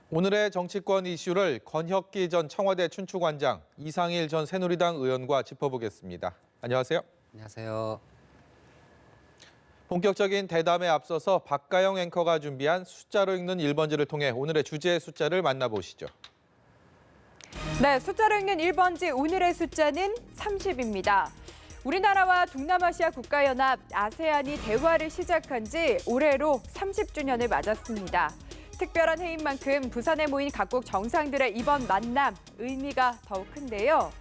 오늘의 정치권 이슈를 권혁기 전 청와대 춘추관장, 이상일 전 새누리당 의원과 짚어보겠습니다. 안녕하세요. 안녕하세요. 본격적인 대담에 앞서서 박가영 앵커가 준비한 숫자로 읽는 1번지를 통해 오늘의 주제 숫자를 만나보시죠. 네, 숫자로 읽는 1번지 오늘의 숫자는 30입니다. 우리나라와 동남아시아 국가연합 아세안이 대화를 시작한 지 올해로 30주년을 맞았습니다. 특별한 해인 만큼 부산에 모인 각국 정상들의 이번 만남 의미가 더욱 큰데요.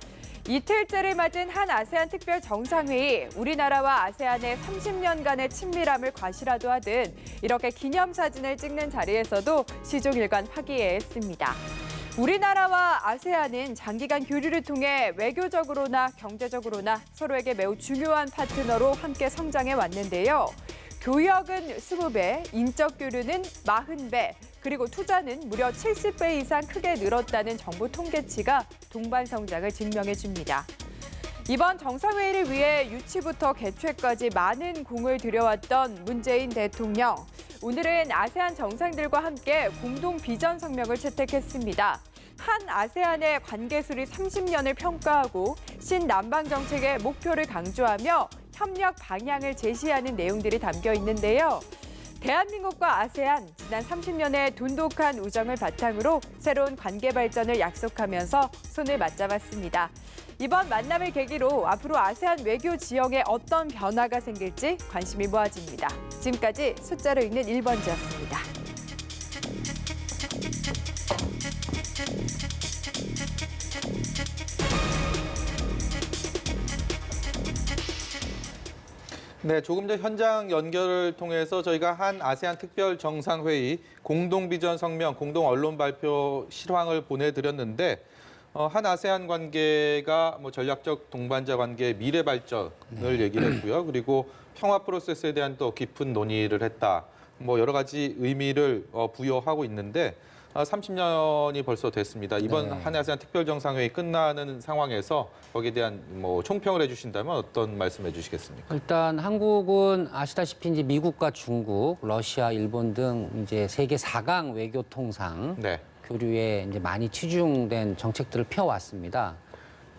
이틀째를 맞은 한 아세안 특별 정상회의, 우리나라와 아세안의 30년간의 친밀함을 과시라도 하듯 이렇게 기념사진을 찍는 자리에서도 시종일관 화기애애했습니다. 우리나라와 아세안은 장기간 교류를 통해 외교적으로나 경제적으로나 서로에게 매우 중요한 파트너로 함께 성장해 왔는데요. 교역은 20배, 인적 교류는 40배, 그리고 투자는 무려 70배 이상 크게 늘었다는 정부 통계치가 동반 성장을 증명해 줍니다. 이번 정상회의를 위해 유치부터 개최까지 많은 공을 들여왔던 문재인 대통령. 오늘은 아세안 정상들과 함께 공동 비전 성명을 채택했습니다. 한 아세안의 관계수립 30년을 평가하고 신남방 정책의 목표를 강조하며 협력 방향을 제시하는 내용들이 담겨 있는데요. 대한민국과 아세안, 지난 30년의 돈독한 우정을 바탕으로 새로운 관계 발전을 약속하면서 손을 맞잡았습니다. 이번 만남을 계기로 앞으로 아세안 외교 지형에 어떤 변화가 생길지 관심이 모아집니다. 지금까지 숫자로 읽는 1번지였습니다. 네, 조금 전 현장 연결을 통해서 저희가 한 아세안 특별 정상회의 공동 비전 성명, 공동 언론 발표 실황을 보내드렸는데 한 아세안 관계가 전략적 동반자 관계의 미래 발전을 얘기를 했고요. 그리고 평화 프로세스에 대한 또 깊은 논의를 했다. 여러 가지 의미를 부여하고 있는데 30년이 벌써 됐습니다. 이번 한 아세안 특별 정상회의 끝나는 상황에서 거기에 대한 총평을 해주신다면 어떤 말씀 해주시겠습니까? 일단 한국은 아시다시피 이제 미국과 중국, 러시아, 일본 등 이제 세계 4강 외교 통상 네. 교류에 이제 많이 치중된 정책들을 펴왔습니다.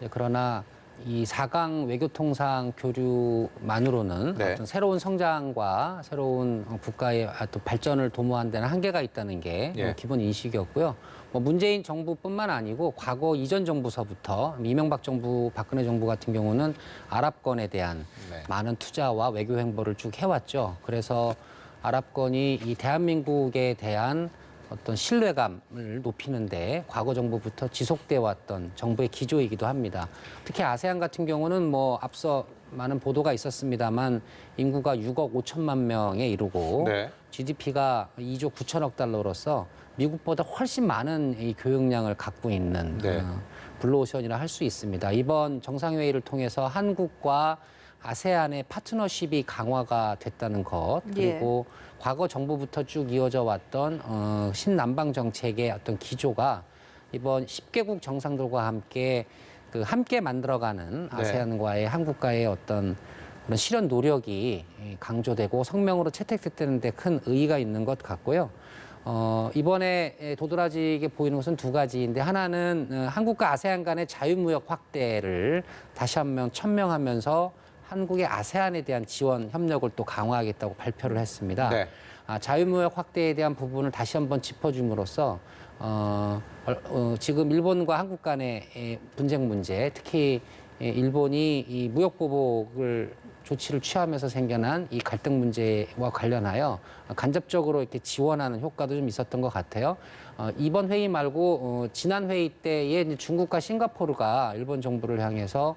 그러나 이 4강 외교 통상 교류만으로는 네. 어떤 새로운 성장과 새로운 국가의 또 발전을 도모하는 데는 한계가 있다는 게 예. 기본 인식이었고요. 문재인 정부뿐만 아니고 과거 이전 정부서부터 이명박 정부, 박근혜 정부 같은 경우는 아랍권에 대한 네. 많은 투자와 외교 행보를 쭉 해왔죠. 그래서 아랍권이 이 대한민국에 대한 어떤 신뢰감을 높이는데 과거 정부부터 지속돼 왔던 정부의 기조이기도 합니다. 특히 아세안 같은 경우는 앞서 많은 보도가 있었습니다만 인구가 6억 5천만 명에 이르고 네. GDP가 2조 9천억 달러로서 미국보다 훨씬 많은 이 교역량을 갖고 있는 네. 블루오션이라 할 수 있습니다. 이번 정상회의를 통해서 한국과 아세안의 파트너십이 강화가 됐다는 것, 그리고 과거 정부부터 쭉 이어져 왔던 신남방 정책의 어떤 기조가 이번 10개국 정상들과 함께 함께 만들어가는 아세안과의 한국과의 어떤 그런 실현 노력이 강조되고 성명으로 채택됐다는 데 큰 의의가 있는 것 같고요. 이번에 도드라지게 보이는 것은 두 가지인데 하나는 한국과 아세안 간의 자유무역 확대를 다시 한번 천명하면서 한국의 아세안에 대한 지원 협력을 또 강화하겠다고 발표를 했습니다. 네. 자유무역 확대에 대한 부분을 다시 한번 짚어줌으로써 지금 일본과 한국 간의 분쟁 문제, 특히 일본이 이 무역 보복을 조치를 취하면서 생겨난 이 갈등 문제와 관련하여 간접적으로 이렇게 지원하는 효과도 좀 있었던 것 같아요. 이번 회의 말고 지난 회의 때에 이제 중국과 싱가포르가 일본 정부를 향해서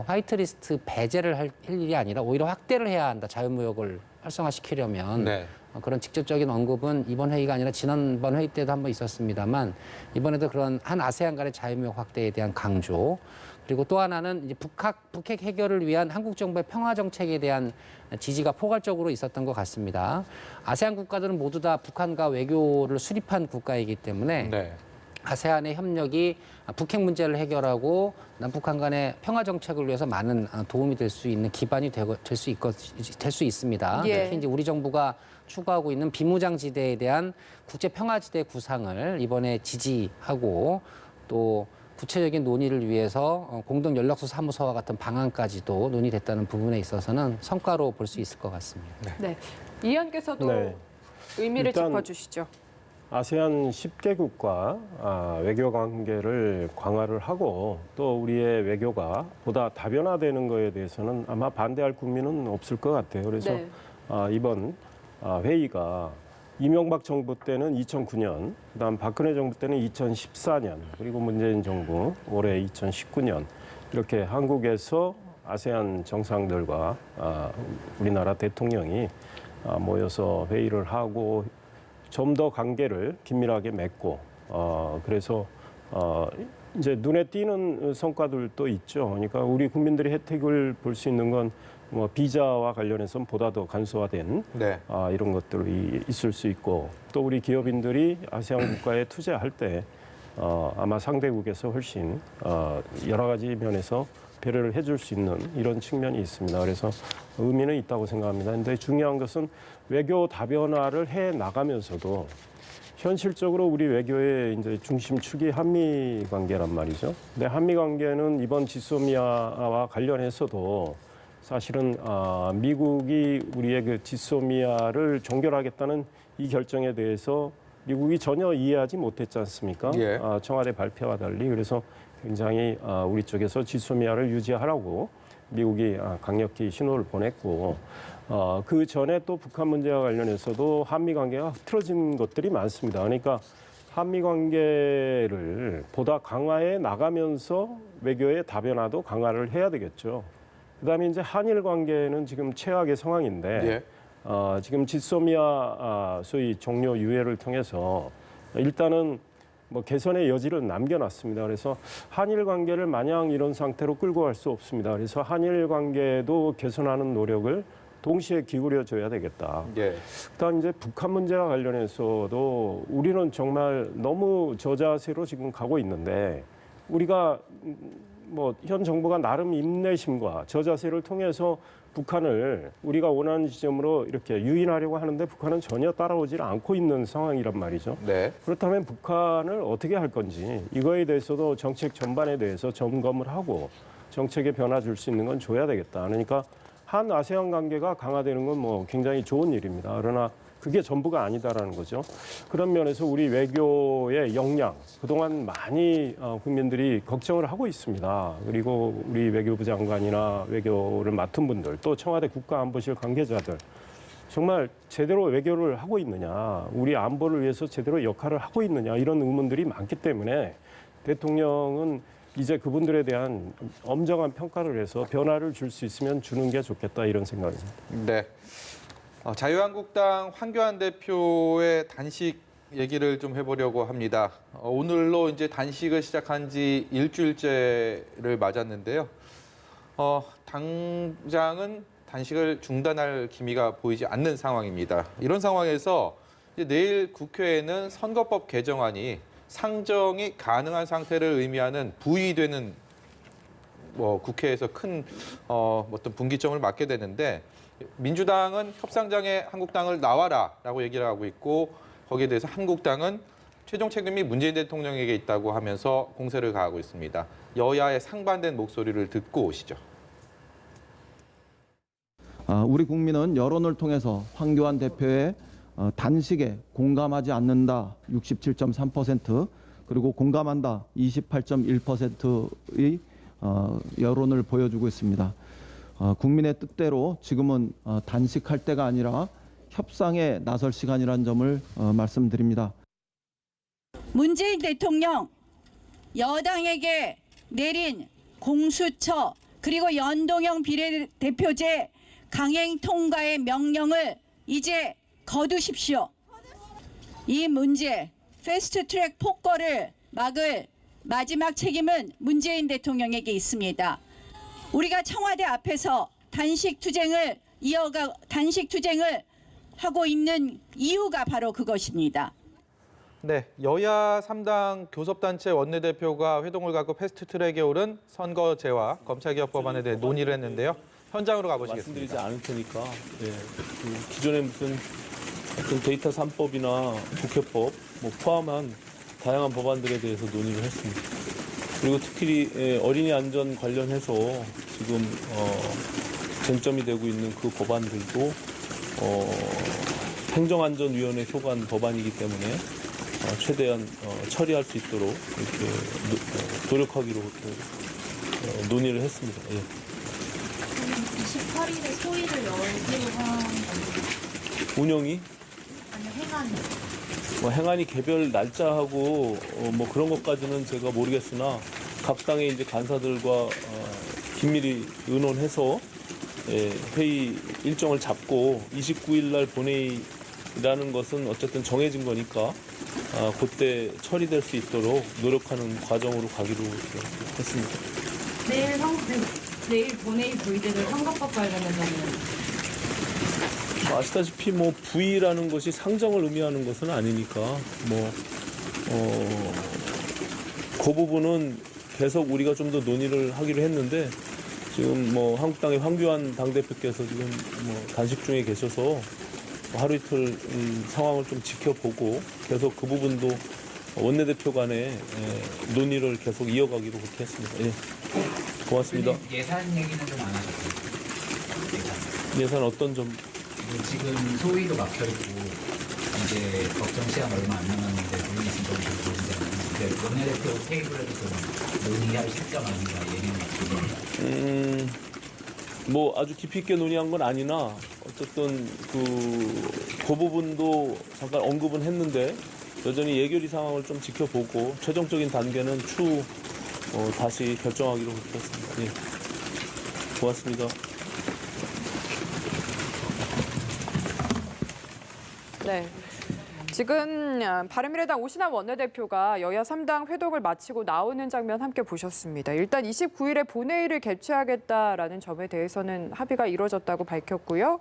화이트리스트 배제를 할 일이 아니라 오히려 확대를 해야 한다. 자유무역을 활성화시키려면. 네. 그런 직접적인 언급은 이번 회의가 아니라 지난번 회의 때도 한번 있었습니다만 이번에도 그런 한 아세안 간의 자유무역 확대에 대한 강조, 그리고 또 하나는 이제 북핵 해결을 위한 한국 정부의 평화 정책에 대한 지지가 포괄적으로 있었던 것 같습니다. 아세안 국가들은 모두 다 북한과 외교를 수립한 국가이기 때문에 네. 아세안의 협력이 북핵 문제를 해결하고 남북한 간의 평화 정책을 위해서 많은 도움이 될 수 있는 기반이 될 수 있습니다. 예. 특히 이제 우리 정부가 추구하고 있는 비무장지대에 대한 국제 평화지대 구상을 이번에 지지하고 또 구체적인 논의를 위해서 공동 연락소 사무소와 같은 방안까지도 논의됐다는 부분에 있어서는 성과로 볼 수 있을 것 같습니다. 네. 이 의원께서도 네. 의미를 일단 짚어주시죠. 아세안 10개국과 외교 관계를 강화를 하고 또 우리의 외교가 보다 다변화되는 것에 대해서는 아마 반대할 국민은 없을 것 같아요. 그래서 네. 이번 회의가 이명박 정부 때는 2009년, 그다음 박근혜 정부 때는 2014년, 그리고 문재인 정부 올해 2019년 이렇게 한국에서 아세안 정상들과 우리나라 대통령이 모여서 회의를 하고 좀 더 관계를 긴밀하게 맺고 그래서 이제 눈에 띄는 성과들도 있죠. 그러니까 우리 국민들이 혜택을 볼 수 있는 건 뭐 비자와 관련해서는 보다 더 간소화된 네. 이런 것들이 있을 수 있고 또 우리 기업인들이 아세안 국가에 투자할 때 아마 상대국에서 훨씬 여러 가지 면에서 배려를 해줄 수 있는 이런 측면이 있습니다. 그래서 의미는 있다고 생각합니다. 그런데 중요한 것은 외교 다변화를 해 나가면서도 현실적으로 우리 외교의 이제 중심축이 한미 관계란 말이죠. 근데 한미 관계는 이번 지소미아와 관련해서도 사실은 미국이 우리의 그 지소미아를 종결하겠다는 이 결정에 대해서 미국이 전혀 이해하지 못했지 않습니까? 예. 청와대 발표와 달리 그래서 굉장히 우리 쪽에서 지소미아를 유지하라고 미국이 강력히 신호를 보냈고 그 전에 또 북한 문제와 관련해서도 한미 관계가 흐트러진 것들이 많습니다. 그러니까 한미 관계를 보다 강화해 나가면서 외교의 다변화도 강화를 해야 되겠죠. 그다음에 이제 한일 관계는 지금 최악의 상황인데 지금 지소미아 소위 종료 유예를 통해서 일단은 뭐 개선의 여지를 남겨놨습니다. 그래서 한일 관계를 마냥 이런 상태로 끌고 갈 수 없습니다. 그래서 한일 관계도 개선하는 노력을 동시에 기울여줘야 되겠다. 예. 그다음 이제 북한 문제와 관련해서도 우리는 정말 너무 저자세로 지금 가고 있는데 우리가 뭐 현 정부가 나름 인내심과 저자세를 통해서 북한을 우리가 원하는 지점으로 이렇게 유인하려고 하는데 북한은 전혀 따라오질 않고 있는 상황이란 말이죠. 네. 그렇다면 북한을 어떻게 할 건지 이거에 대해서도 정책 전반에 대해서 점검을 하고 정책에 변화 줄 수 있는 건 줘야 되겠다. 그러니까 한 아세안 관계가 강화되는 건 뭐 굉장히 좋은 일입니다. 그러나 그게 전부가 아니다라는 거죠. 그런 면에서 우리 외교의 역량, 그동안 많이 국민들이 걱정을 하고 있습니다. 그리고 우리 외교부 장관이나 외교를 맡은 분들, 또 청와대 국가안보실 관계자들, 정말 제대로 외교를 하고 있느냐, 우리 안보를 위해서 제대로 역할을 하고 있느냐, 이런 의문들이 많기 때문에 대통령은 이제 그분들에 대한 엄정한 평가를 해서 변화를 줄 수 있으면 주는 게 좋겠다, 이런 생각입니다. 네. 자유한국당 황교안 대표의 단식 얘기를 좀 해보려고 합니다. 오늘로 이제 단식을 시작한 지 일주일째를 맞았는데요. 당장은 단식을 중단할 기미가 보이지 않는 상황입니다. 이런 상황에서 이제 내일 국회에는 선거법 개정안이 상정이 가능한 상태를 의미하는 부의되는 국회에서 큰 어떤 분기점을 맞게 되는데 민주당은 협상장에 한국당을 나와라라고 얘기를 하고 있고 거기에 대해서 한국당은 최종 책임이 문재인 대통령에게 있다고 하면서 공세를 가하고 있습니다. 여야의 상반된 목소리를 듣고 오시죠. 우리 국민은 여론을 통해서 황교안 대표의 단식에 공감하지 않는다 67.3% 그리고 공감한다 28.1%의 여론을 보여주고 있습니다. 국민의 뜻대로 지금은 단식할 때가 아니라 협상에 나설 시간이라는 점을 말씀드립니다. 문재인 대통령 여당에게 내린 공수처 그리고 연동형 비례대표제 강행 통과의 명령을 이제 거두십시오. 이 문제 패스트트랙 폭거를 막을 마지막 책임은 문재인 대통령에게 있습니다. 우리가 청와대 앞에서 단식 투쟁을 하고 있는 이유가 바로 그것입니다. 네, 여야 3당 교섭단체 원내대표가 회동을 갖고 패스트트랙에 오른 선거제와 검찰개혁 법안에 대해 논의를 했는데요. 현장으로 말씀드리지 가보시겠습니다. 않을 테니까 그 기존에 무슨 어떤 데이터 3법이나 국회법 뭐 포함한 다양한 법안들에 대해서 논의를 했습니다. 그리고 특히 어린이 안전 관련해서 지금 쟁점이 되고 있는 그 법안들도 행정안전위원회 소관 법안이기 때문에 최대한 처리할 수 있도록 이렇게 노력하기로 논의를 했습니다. 예. 28일에 소위를 열기로 한 운영이 아니 행안이 뭐 행안위 개별 날짜하고 뭐 그런 것까지는 제가 모르겠으나 각 당의 이제 간사들과 긴밀히 의논해서 회의 일정을 잡고 29일 날 본회의라는 것은 어쨌든 정해진 거니까 그때 처리될 수 있도록 노력하는 과정으로 가기로 했습니다. 내일 본회의 부의대를 선거법 관련해서는 아시다시피 뭐 부의라는 것이 상정을 의미하는 것은 아니니까 그 부분은 계속 우리가 좀 더 논의를 하기로 했는데 지금 뭐 한국당의 황교안 당대표께서 지금 뭐 단식 중에 계셔서 하루 이틀 상황을 좀 지켜보고 계속 그 부분도 원내대표 간에 논의를 계속 이어가기로 그렇게 했습니다. 예. 고맙습니다. 예산 얘기는 좀 안 하셨어요? 예산 어떤 점? 지금 소위도 막혀있고 이제 걱정 시간 얼마 안 남았는데 논의 진전이 되고 있는데 원내대표 테이블에도 좀 논의할 시점 아닌가 예년 같은데. 뭐 아주 깊이 있게 논의한 건 아니나 어쨌든 그 부분도 잠깐 언급은 했는데 여전히 예결위 상황을 좀 지켜보고 최종적인 단계는 추후 다시 결정하기로 그렇게 했습니다. 예. 고맙습니다. 네. 지금 바른미래당 오신환 원내대표가 여야 3당 회동을 마치고 나오는 장면 함께 보셨습니다. 일단 29일에 본회의를 개최하겠다라는 점에 대해서는 합의가 이루어졌다고 밝혔고요.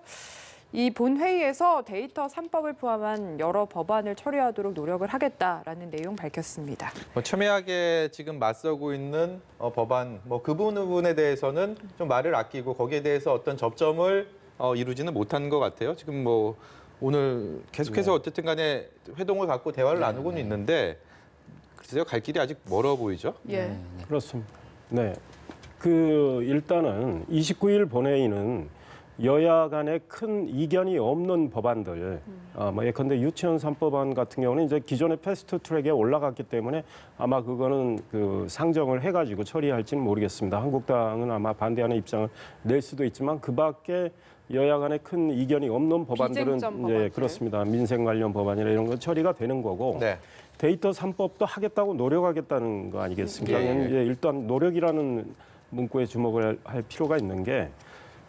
이 본회의에서 데이터 3법을 포함한 여러 법안을 처리하도록 노력을 하겠다라는 내용 밝혔습니다. 첨예하게 지금 맞서고 있는 법안, 그 부분에 대해서는 좀 말을 아끼고 거기에 대해서 어떤 접점을 이루지는 못한 것 같아요. 지금 오늘 계속해서 어쨌든 간에 회동을 갖고 대화를 나누고는 있는데 글쎄요, 갈 길이 아직 멀어 보이죠? 예. 그렇습니다. 네. 일단은 29일 본회의는 여야 간에 큰 이견이 없는 법안들, 예컨대 유치원 3법안 같은 경우는 이제 기존의 패스트 트랙에 올라갔기 때문에 아마 그거는 상정을 해가지고 처리할지는 모르겠습니다. 한국당은 아마 반대하는 입장을 낼 수도 있지만 그 밖에 여야 간에 큰 이견이 없는 법안들은 이제 그렇습니다. 민생 관련 법안이나 이런 거 처리가 되는 거고 네. 데이터 3법도 하겠다고 노력하겠다는 거 아니겠습니까? 예. 일단 노력이라는 문구에 주목을 할 필요가 있는 게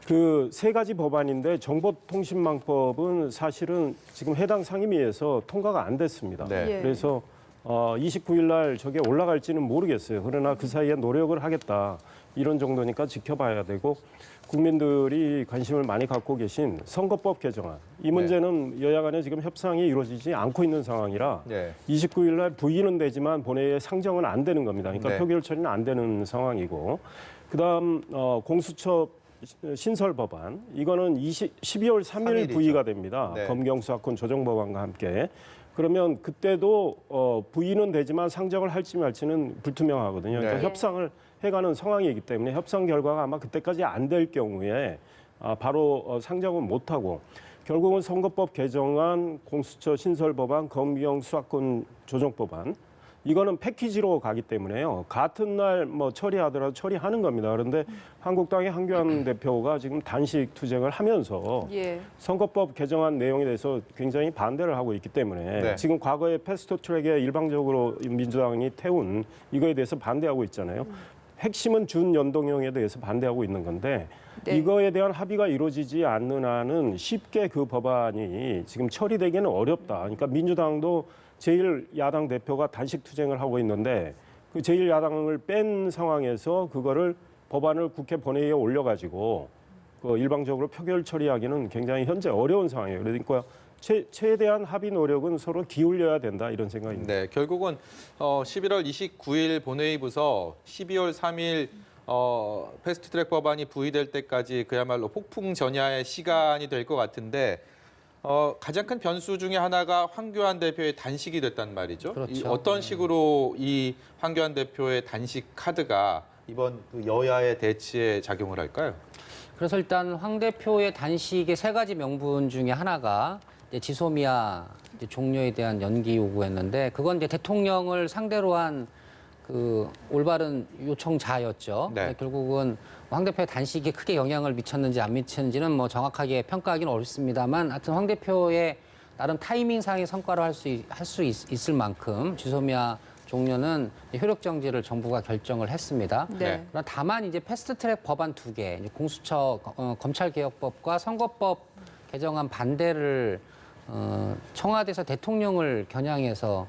그 세 가지 법안인데 정보통신망법은 사실은 지금 해당 상임위에서 통과가 안 됐습니다. 네. 예. 그래서 29일 날 저게 올라갈지는 모르겠어요. 그러나 그 사이에 노력을 하겠다. 이런 정도니까 지켜봐야 되고 국민들이 관심을 많이 갖고 계신 선거법 개정안. 이 문제는 여야 간에 지금 협상이 이루어지지 않고 있는 상황이라 네. 29일 날 부의는 되지만 본회의에 상정은 안 되는 겁니다. 그러니까 네. 표결 처리는 안 되는 상황이고 그다음 공수처 신설 법안 이거는 12월 3일 3일이죠. 부의가 됩니다. 네. 검경수사권 조정 법안과 함께. 그러면 그때도 부의는 되지만 상정을 할지 말지는 불투명하거든요. 그러니까 네. 협상을 해가는 상황이기 때문에 협상 결과가 아마 그때까지 안 될 경우에 바로 상정은 못하고 결국은 선거법 개정안, 공수처 신설 법안, 검경 수사권 조정 법안 이거는 패키지로 가기 때문에요. 같은 날 처리하더라도 처리하는 겁니다. 그런데 한국당의 한교안 대표가 지금 단식 투쟁을 하면서 예. 선거법 개정안 내용에 대해서 굉장히 반대를 하고 있기 때문에 네. 지금 과거에 패스트 트랙에 일방적으로 민주당이 태운 이거에 대해서 반대하고 있잖아요. 핵심은 준연동형에 대해서 반대하고 있는 건데 네. 이거에 대한 합의가 이루어지지 않는 한은 쉽게 그 법안이 지금 처리되기는 어렵다. 그러니까 민주당도 제1야당 대표가 단식 투쟁을 하고 있는데 그 제1야당을 뺀 상황에서 그거를 법안을 국회 본회의에 올려가지고 일방적으로 표결 처리하기는 굉장히 현재 어려운 상황이에요. 그러니까 최대한 합의 노력은 서로 기울여야 된다 이런 생각입니다. 네, 결국은 11월 29일 본회의부서 12월 3일 패스트트랙 법안이 부의될 때까지 그야말로 폭풍전야의 시간이 될 것 같은데 가장 큰 변수 중에 하나가 황교안 대표의 단식이 됐단 말이죠. 그렇죠. 어떤 식으로 이 황교안 대표의 단식 카드가 이번 그 여야의 대치에 작용을 할까요? 그래서 일단 황 대표의 단식의 세 가지 명분 중에 하나가 이제 지소미아 이제 종료에 대한 연기 요구였는데 그건 이제 대통령을 상대로 한 그 올바른 요청자였죠. 네. 결국은 황 대표의 단식이 크게 영향을 미쳤는지 안 미쳤는지는 뭐 정확하게 평가하기는 어렵습니다만 하여튼 황 대표의 나름 타이밍상의 성과를 할 수 있을 만큼 지소미아 종료는 효력 정지를 정부가 결정을 했습니다. 네. 그러나 다만 이제 패스트트랙 법안 2개, 이제 공수처 검찰개혁법과 선거법 개정안 반대를 청와대에서 대통령을 겨냥해서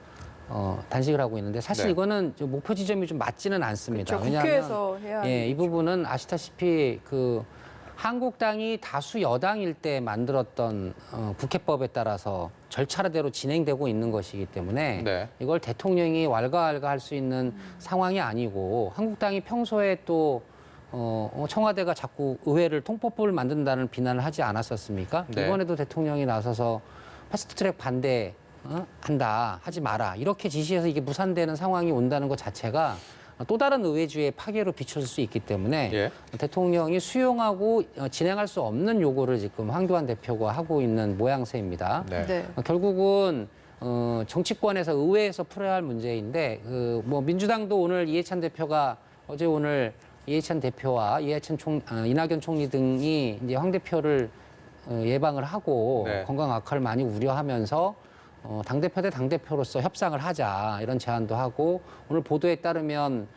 단식을 하고 있는데 사실 네. 이거는 목표 지점이 좀 맞지는 않습니다. 그렇죠. 국회에서 해야 예, 이 되죠. 부분은 아시다시피 그 한국당이 다수 여당일 때 만들었던 국회법에 따라서 절차대로 진행되고 있는 것이기 때문에 네. 이걸 대통령이 왈가왈가할 수 있는 상황이 아니고 한국당이 평소에 또 청와대가 자꾸 의회를 통법부를 만든다는 비난을 하지 않았었습니까? 네. 이번에도 대통령이 나서서 패스트트랙 반대 한다, 하지 마라 이렇게 지시해서 이게 무산되는 상황이 온다는 것 자체가 또 다른 의회주의의 파괴로 비춰질 수 있기 때문에 예. 대통령이 수용하고 진행할 수 없는 요구를 지금 황교안 대표가 하고 있는 모양새입니다. 네. 네. 결국은 정치권에서 의회에서 풀어야 할 문제인데 뭐 민주당도 오늘 이해찬 대표가 어제 오늘 이해찬 대표와 이낙연 총리 등이 이제 황 대표를 예방을 하고 네. 건강 악화를 많이 우려하면서 당대표 대 당대표로서 협상을 하자 이런 제안도 하고 오늘 보도에 따르면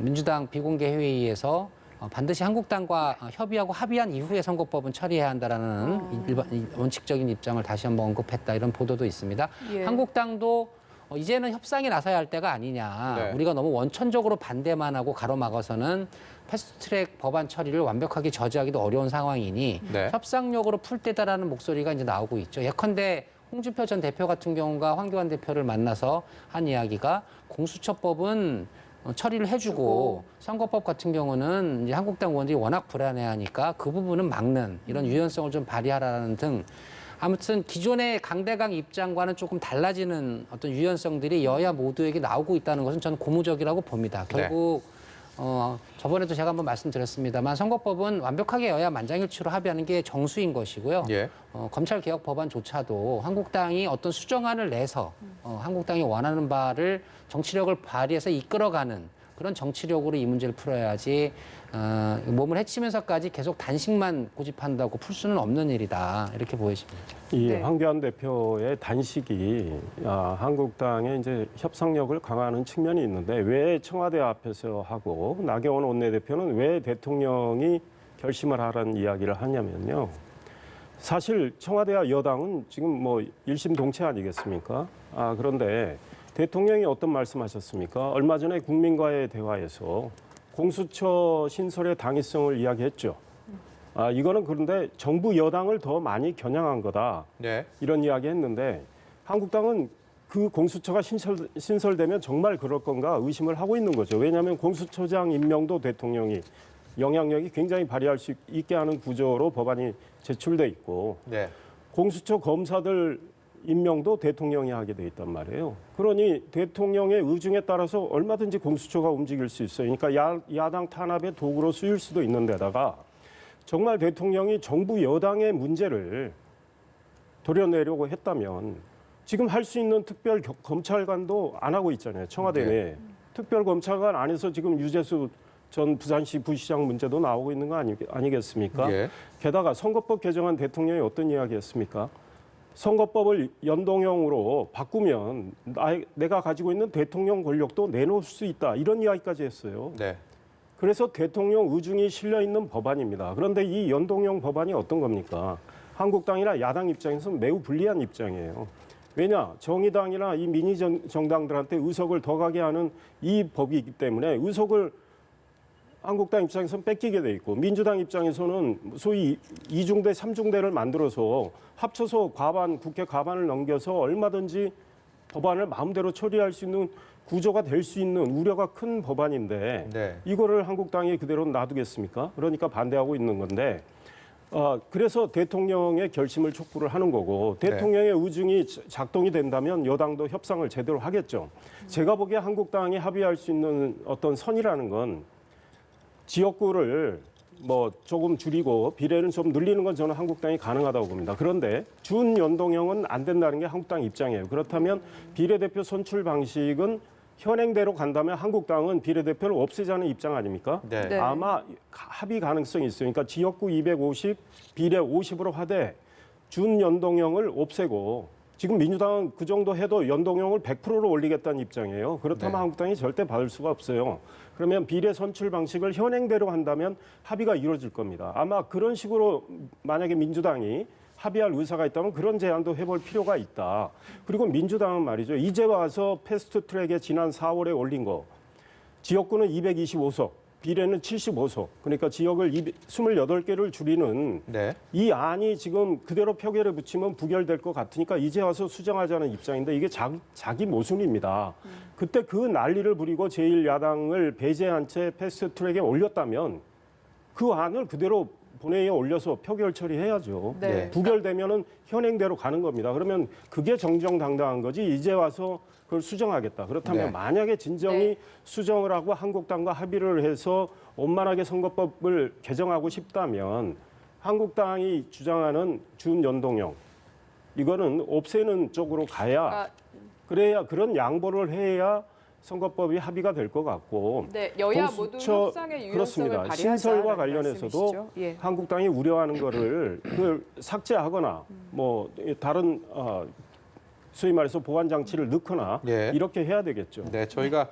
민주당 비공개 회의에서 반드시 한국당과 협의하고 합의한 이후에 선거법은 처리해야 한다라는 원칙적인 입장을 다시 한번 언급했다 이런 보도도 있습니다. 예. 한국당도 이제는 협상에 나서야 할 때가 아니냐. 네. 우리가 너무 원천적으로 반대만 하고 가로막아서는 패스트트랙 법안 처리를 완벽하게 저지하기도 어려운 상황이니 네. 협상력으로 풀 때다라는 목소리가 이제 나오고 있죠. 예컨대 홍준표 전 대표 같은 경우가 황교안 대표를 만나서 한 이야기가 공수처법은 처리를 해주고 선거법 같은 경우는 이제 한국당 의원들이 워낙 불안해하니까 그 부분은 막는 이런 유연성을 좀 발휘하라는 등 아무튼 기존의 강대강 입장과는 조금 달라지는 어떤 유연성들이 여야 모두에게 나오고 있다는 것은 저는 고무적이라고 봅니다. 결국 저번에도 제가 한번 말씀드렸습니다만 선거법은 완벽하게 여야 만장일치로 합의하는 게 정수인 것이고요. 예. 검찰개혁 법안조차도 한국당이 어떤 수정안을 내서 한국당이 원하는 바를 정치력을 발휘해서 이끌어가는 그런 정치력으로 이 문제를 풀어야지 몸을 해치면서까지 계속 단식만 고집한다고 풀 수는 없는 일이다 이렇게 보여집니다. 이 네. 황교안 대표의 단식이 한국당의 이제 협상력을 강화하는 측면이 있는데 왜 청와대 앞에서 하고 나경원 원내대표는 왜 대통령이 결심을 하라는 이야기를 하냐면요. 사실 청와대와 여당은 지금 뭐 일심동체 아니겠습니까? 그런데 대통령이 어떤 말씀하셨습니까? 얼마 전에 국민과의 대화에서 공수처 신설의 당위성을 이야기했죠. 이거는 그런데 정부 여당을 더 많이 겨냥한 거다. 네. 이런 이야기 했는데 한국당은 그 공수처가 신설되면 정말 그럴 건가 의심을 하고 있는 거죠. 왜냐하면 공수처장 임명도 대통령이 영향력이 굉장히 발휘할 수 있게 하는 구조로 법안이 제출돼 있고 네. 공수처 검사들 임명도 대통령이 하게 돼 있단 말이에요. 그러니 대통령의 의중에 따라서 얼마든지 공수처가 움직일 수 있어요. 그러니까 야당 탄압의 도구로 쓰일 수도 있는 데다가 정말 대통령이 정부 여당의 문제를 도려내려고 했다면 지금 할 수 있는 특별 검찰관도 안 하고 있잖아요. 청와대 내에. 특별 검찰관 안에서 지금 유재수 전 부산시 부시장 문제도 나오고 있는 거 아니겠습니까? 예. 게다가 선거법 개정안 대통령이 어떤 이야기했습니까? 선거법을 연동형으로 바꾸면 내가 가지고 있는 대통령 권력도 내놓을 수 있다. 이런 이야기까지 했어요. 네. 그래서 대통령 의중이 실려 있는 법안입니다. 그런데 이 연동형 법안이 어떤 겁니까? 한국당이나 야당 입장에서 매우 불리한 입장이에요. 왜냐? 정의당이나 이 미니 정당들한테 의석을 더 가게 하는 이 법이기 때문에 의석을 한국당 입장에서는 뺏기게 돼 있고 민주당 입장에서는 소위 2중대, 3중대를 만들어서 합쳐서 국회 과반을 넘겨서 얼마든지 법안을 마음대로 처리할 수 있는 구조가 될 수 있는 우려가 큰 법안인데 네. 이거를 한국당이 그대로 놔두겠습니까? 그러니까 반대하고 있는 건데 그래서 대통령의 결심을 촉구를 하는 거고 대통령의 의중이 작동이 된다면 여당도 협상을 제대로 하겠죠. 제가 보기에 한국당이 합의할 수 있는 어떤 선이라는 건 지역구를 뭐 조금 줄이고 비례를 좀 늘리는 건 저는 한국당이 가능하다고 봅니다. 그런데 준연동형은 안 된다는 게 한국당 입장이에요. 그렇다면 비례대표 선출 방식은 현행대로 간다면 한국당은 비례대표를 없애자는 입장 아닙니까? 네. 네. 아마 합의 가능성이 있어요. 그러니까 지역구 250, 비례 50으로 하되 준연동형을 없애고 지금 민주당은 그 정도 해도 연동형을 100%로 올리겠다는 입장이에요. 그렇다면 네. 한국당이 절대 받을 수가 없어요. 그러면 비례 선출 방식을 현행대로 한다면 합의가 이루어질 겁니다. 아마 그런 식으로 만약에 민주당이 합의할 의사가 있다면 그런 제안도 해볼 필요가 있다. 그리고 민주당은 말이죠. 이제 와서 패스트트랙에 지난 4월에 올린 거. 지역구는 225석, 비례는 75석. 그러니까 지역을 28개를 줄이는 네. 이 안이 지금 그대로 표결에 붙이면 부결될 것 같으니까 이제 와서 수정하자는 입장인데 이게 자기 모순입니다. 그때 그 난리를 부리고 제1야당을 배제한 채 패스트트랙에 올렸다면 그 안을 그대로 본회의에 올려서 표결 처리해야죠. 네. 부결되면은 현행대로 가는 겁니다. 그러면 그게 정정당당한 거지 이제 와서 그걸 수정하겠다. 그렇다면 네. 만약에 진정이 네. 수정을 하고 한국당과 합의를 해서 원만하게 선거법을 개정하고 싶다면 한국당이 주장하는 준연동형 이거는 없애는 쪽으로 가야 그래야 그런 양보를 해야 선거법이 합의가 될 것 같고 네, 여야 모두 협상의 유연성을 그렇습니다. 발휘하자는 신설과 관련해서도 말씀이시죠? 예. 한국당이 우려하는 거를 그걸 삭제하거나 뭐 다른 소위 말해서 보완 장치를 넣거나 예. 이렇게 해야 되겠죠. 네, 저희가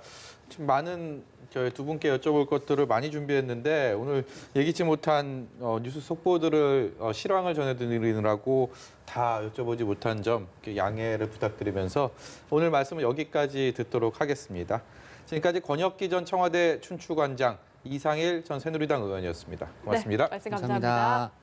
지금 많은 저희 두 분께 여쭤볼 것들을 많이 준비했는데 오늘 예기치 못한 뉴스 속보들을 실황을 전해드리느라고 다 여쭤보지 못한 점 양해를 부탁드리면서 오늘 말씀은 여기까지 듣도록 하겠습니다. 지금까지 권혁기 전 청와대 춘추관장, 이상일 전 새누리당 의원이었습니다. 고맙습니다. 네, 말씀 감사합니다. 감사합니다.